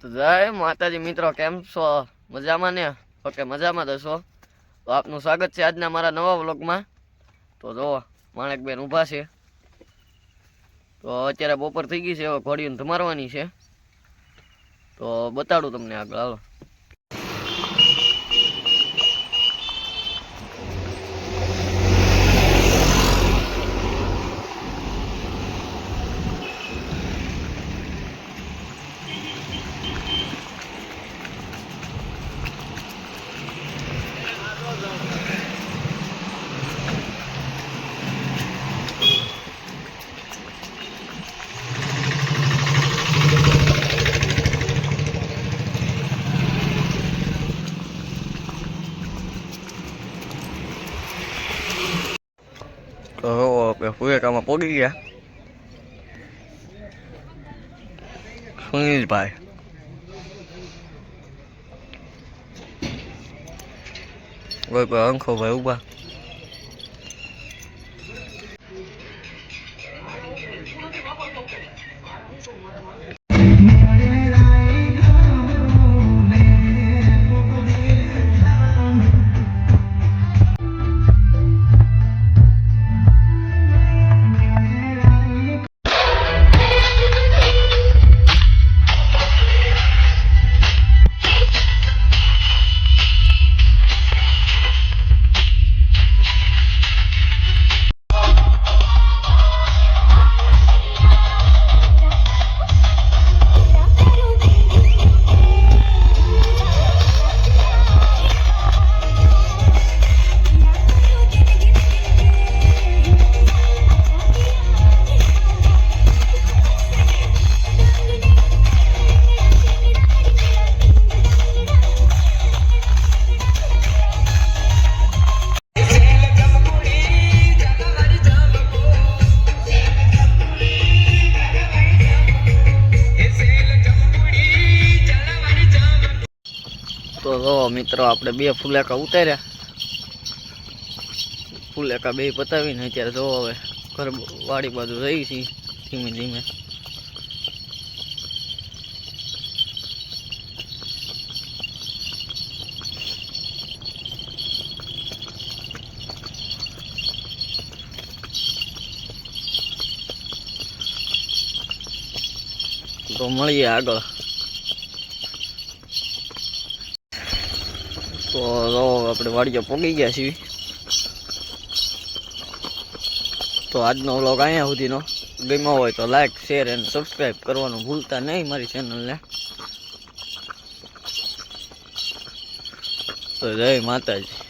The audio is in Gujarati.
તો જય માતાજી મિત્રો, કેમ છો? મજામાં ને? ઓકે, મજામાં દસો. તો આપનું સ્વાગત છે આજના મારા નવા વ્લોગમાં. તો જો માણેકબેન ઊભા છે. તો અત્યારે બપોર થઈ ગઈ છે, હવે ઘોડીને ધમારવાની છે. તો બતાડું તમને આગળ, હાલો. તો આપણે પુએકામાં પહોંચી ગયા. સુનિલભાઈ કોઈ અંખો ભાઈ ઉભા. તો જો મિત્રો, આપણે બે ફુલેકા ઉતાર્યા. ફુલેકા બે પતાવીને અત્યારે જો હવે ઘર વાડી બાજુ રહી છે ધીમે ધીમે. તો મળીએ આગળ. તો આપણે વાડીએ પહોંચી ગયા છીએ. તો આજનો વ્લોગ અહીંયા સુધીનો. ગમ્યો હોય તો લાઈક, શેર અને સબસ્ક્રાઈબ કરવાનું ભૂલતા નહીં મારી ચેનલને. તો જય માતાજી.